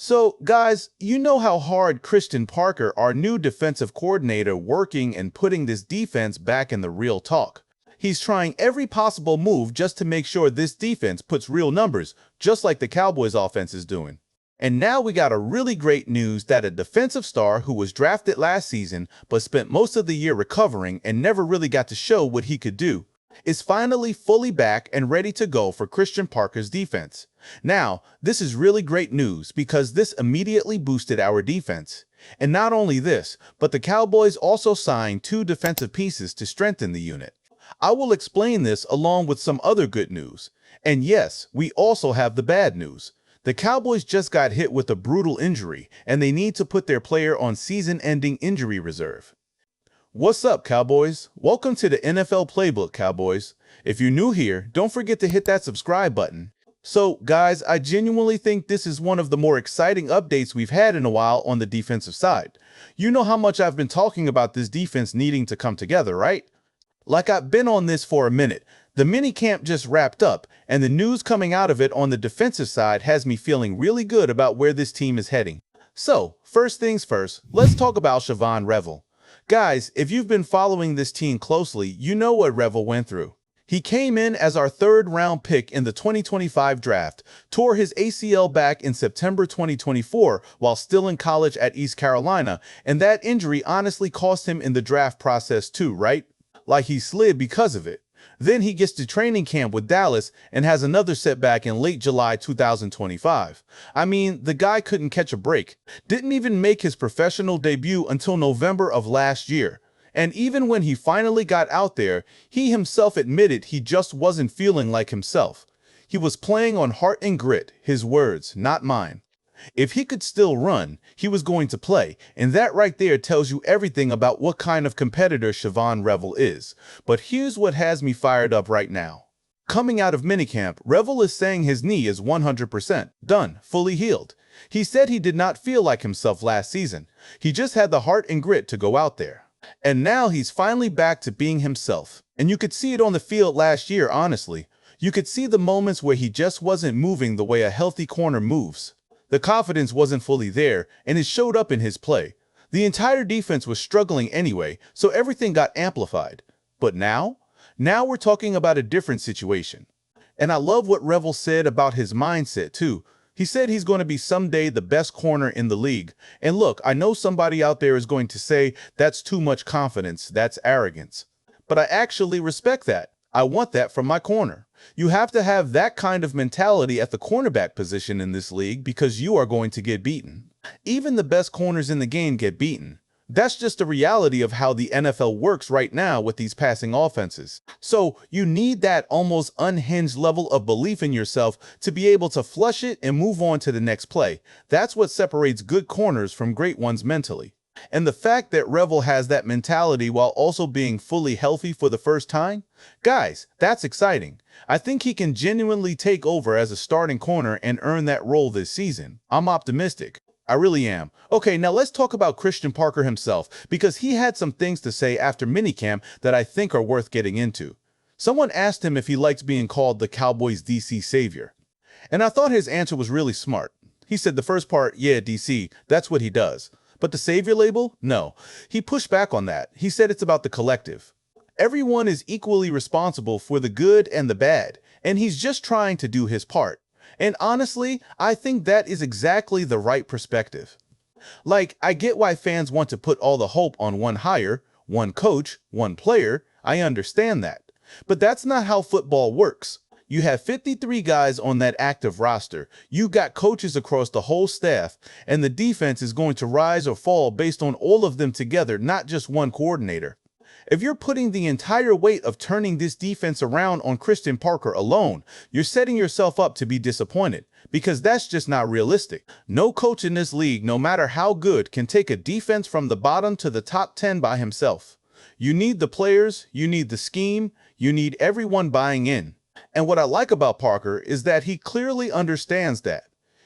So, guys, you know how hard Christian Parker, our new defensive coordinator, working and putting this defense back in the real talk. He's trying every possible move just to make sure this defense puts real numbers, just like the Cowboys offense is doing. And now we got a really great news that a defensive star who was drafted last season but spent most of the year recovering and never really got to show what he could do, is finally fully back and ready to go for Christian Parker's defense. Now, this is really great news because this immediately boosted our defense. And not only this, but the Cowboys also signed 2 defensive pieces to strengthen the unit. I will explain this along with some other good news. And yes, we also have the bad news. The Cowboys just got hit with a brutal injury, and they need to put their player on season-ending injury reserve. What's up, Cowboys? Welcome to the NFL Playbook, Cowboys. If you're new here, don't forget to hit that subscribe button. So, guys, I genuinely think this is one of the more exciting updates we've had in a while on the defensive side. You know how much I've been talking about this defense needing to come together, right? Like I've been on this for a minute. The minicamp just wrapped up, and the news coming out of it on the defensive side has me feeling really good about where this team is heading. So, first things first, let's talk about Shavon Revel. Guys, if you've been following this team closely, you know what Revel went through. He came in as our 3rd-round pick in the 2025 draft, tore his ACL back in September 2024 while still in college at East Carolina, and that injury honestly cost him in the draft process too, right? Like he slid because of it. Then he gets to training camp with Dallas and has another setback in late July 2025. I mean, the guy couldn't catch a break. Didn't even make his professional debut until November of last year. And even when he finally got out there, he himself admitted he just wasn't feeling like himself. He was playing on heart and grit, his words, not mine. If he could still run, he was going to play, and that right there tells you everything about what kind of competitor Siobhan Revel is. But here's what has me fired up right now. Coming out of minicamp, Revel is saying his knee is 100% done, fully healed. He said he did not feel like himself last season. He just had the heart and grit to go out there. And now he's finally back to being himself. And you could see it on the field last year, honestly. You could see the moments where he just wasn't moving the way a healthy corner moves. The confidence wasn't fully there, and it showed up in his play. The entire defense was struggling anyway, so everything got amplified. But now we're talking about a different situation. And I love what Revel said about his mindset, too. He said he's going to be someday the best corner in the league. And look, I know somebody out there is going to say that's too much confidence, that's arrogance. But I actually respect that. I want that from my corner. You have to have that kind of mentality at the cornerback position in this league because you are going to get beaten. Even the best corners in the game get beaten. That's just the reality of how the NFL works right now with these passing offenses. So you need that almost unhinged level of belief in yourself to be able to flush it and move on to the next play. That's what separates good corners from great ones mentally. And the fact that Revel has that mentality while also being fully healthy for the first time, guys, that's exciting. I think he can genuinely take over as a starting corner and earn that role this season. I'm optimistic. I really am. Okay, now let's talk about Christian Parker himself, because he had some things to say after minicamp that I think are worth getting into. Someone asked him if he likes being called the Cowboys' DC savior. And I thought his answer was really smart. He said the first part, yeah, DC, that's what he does. But the savior label? No. He pushed back on that. He said it's about the collective. Everyone is equally responsible for the good and the bad, and he's just trying to do his part. And honestly, I think that is exactly the right perspective. Like, I get why fans want to put all the hope on one hire, one coach, one player. I understand that. But that's not how football works. You have 53 guys on that active roster. You've got coaches across the whole staff, and the defense is going to rise or fall based on all of them together, not just one coordinator. If you're putting the entire weight of turning this defense around on Christian Parker alone, you're setting yourself up to be disappointed, because that's just not realistic. No coach in this league, no matter how good, can take a defense from the bottom to the top 10 by himself. You need the players, you need the scheme, you need everyone buying in. And what I like about Parker is that he clearly understands that.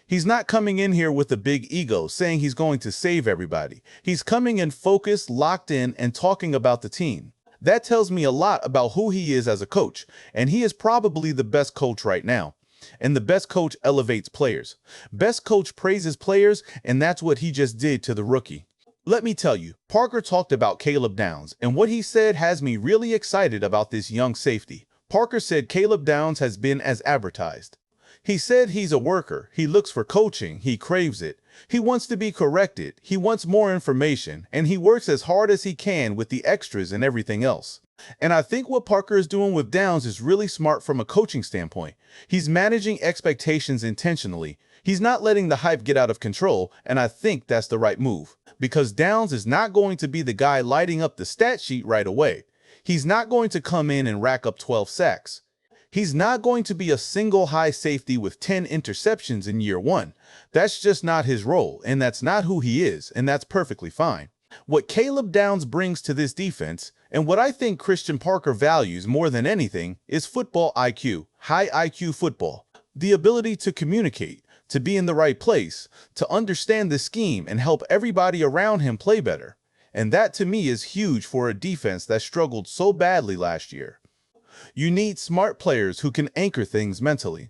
He's not coming in here with a big ego saying he's going to save everybody. He's coming in focused, locked in, and talking about the team. That tells me a lot about who he is as a coach, and he is probably the best coach right now. And the best coach elevates players. Best coach praises players, and that's what he just did to the rookie. Let me tell you, Parker talked about Caleb Downs, and what he said has me really excited about this young safety. Parker said Caleb Downs has been as advertised. He said he's a worker, he looks for coaching, he craves it. He wants to be corrected, he wants more information, and he works as hard as he can with the extras and everything else. And I think what Parker is doing with Downs is really smart from a coaching standpoint. He's managing expectations intentionally. He's not letting the hype get out of control, and I think that's the right move. Because Downs is not going to be the guy lighting up the stat sheet right away. He's not going to come in and rack up 12 sacks. He's not going to be a single high safety with 10 interceptions in year one. That's just not his role, and that's not who he is, and that's perfectly fine. What Caleb Downs brings to this defense, and what I think Christian Parker values more than anything, is football IQ, high IQ football. The ability to communicate, to be in the right place, to understand the scheme and help everybody around him play better. And that to me is huge for a defense that struggled so badly last year. You need smart players who can anchor things mentally.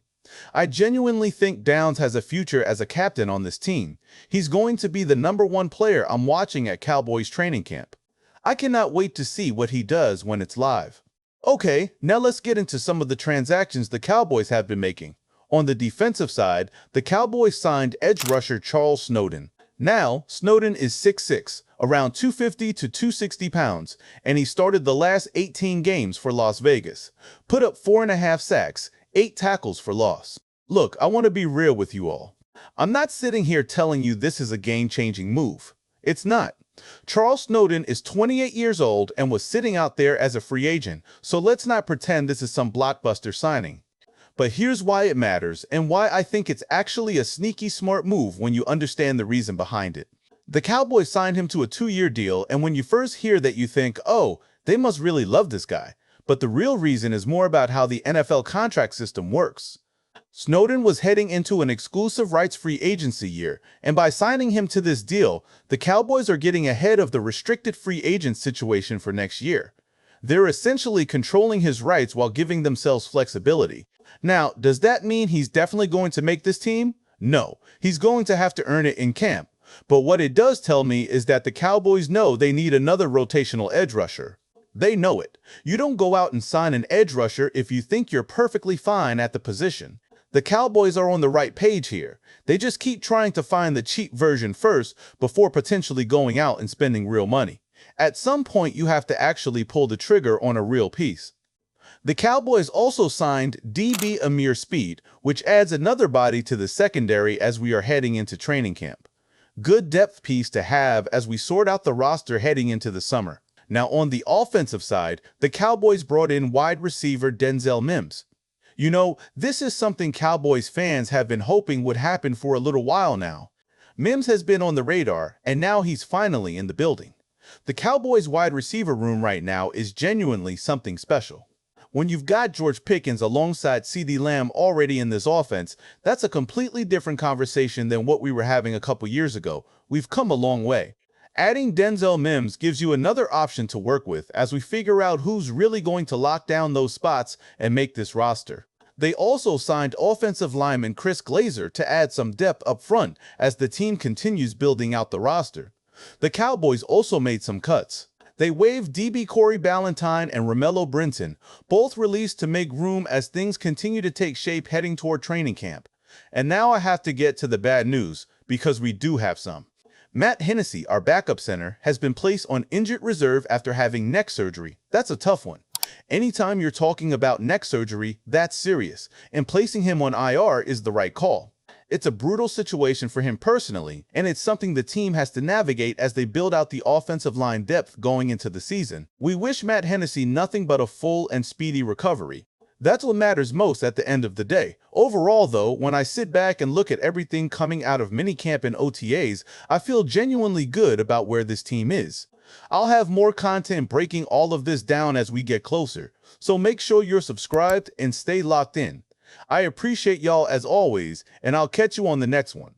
I genuinely think Downs has a future as a captain on this team. He's going to be the #1 player I'm watching at Cowboys training camp. I cannot wait to see what he does when it's live. Okay, now let's get into some of the transactions the Cowboys have been making. On the defensive side, the Cowboys signed edge rusher Charles Snowden. Now, Snowden is 6'6", around 250 to 260 pounds, and he started the last 18 games for Las Vegas. Put up 4.5 sacks, 8 tackles for loss. Look, I want to be real with you all. I'm not sitting here telling you this is a game-changing move. It's not. Charles Snowden is 28 years old and was sitting out there as a free agent, so let's not pretend this is some blockbuster signing. But here's why it matters and why I think it's actually a sneaky smart move when you understand the reason behind it. The Cowboys signed him to a 2-year deal, and when you first hear that you think, oh, they must really love this guy. But the real reason is more about how the NFL contract system works. Snowden was heading into an exclusive rights free agency year, and by signing him to this deal, the Cowboys are getting ahead of the restricted free agent situation for next year. They're essentially controlling his rights while giving themselves flexibility. Now, does that mean he's definitely going to make this team? No, he's going to have to earn it in camp. But what it does tell me is that the Cowboys know they need another rotational edge rusher. They know it. You don't go out and sign an edge rusher if you think you're perfectly fine at the position. The Cowboys are on the right page here. They just keep trying to find the cheap version first before potentially going out and spending real money. At some point, you have to actually pull the trigger on a real piece. The Cowboys also signed DB Ameer Speed, which adds another body to the secondary as we are heading into training camp. Good depth piece to have as we sort out the roster heading into the summer. Now on the offensive side, the Cowboys brought in wide receiver Denzel Mims. You know, this is something Cowboys fans have been hoping would happen for a little while now. Mims has been on the radar, and now he's finally in the building. The Cowboys wide receiver room right now is genuinely something special. When you've got George Pickens alongside CeeDee Lamb already in this offense, that's a completely different conversation than what we were having a couple years ago. We've come a long way. Adding Denzel Mims gives you another option to work with as we figure out who's really going to lock down those spots and make this roster. They also signed offensive lineman Chris Glaser to add some depth up front as the team continues building out the roster. The Cowboys also made some cuts. They waived DB Corey Ballentine and Romello Brinton, both released to make room as things continue to take shape heading toward training camp. And now I have to get to the bad news, because we do have some. Matt Hennessy, our backup center, has been placed on injured reserve after having neck surgery. That's a tough one. Anytime you're talking about neck surgery, that's serious, and placing him on IR is the right call. It's a brutal situation for him personally, and it's something the team has to navigate as they build out the offensive line depth going into the season. We wish Matt Hennessy nothing but a full and speedy recovery. That's what matters most at the end of the day. Overall, though, when I sit back and look at everything coming out of minicamp and OTAs, I feel genuinely good about where this team is. I'll have more content breaking all of this down as we get closer, so make sure you're subscribed and stay locked in. I appreciate y'all as always, and I'll catch you on the next one.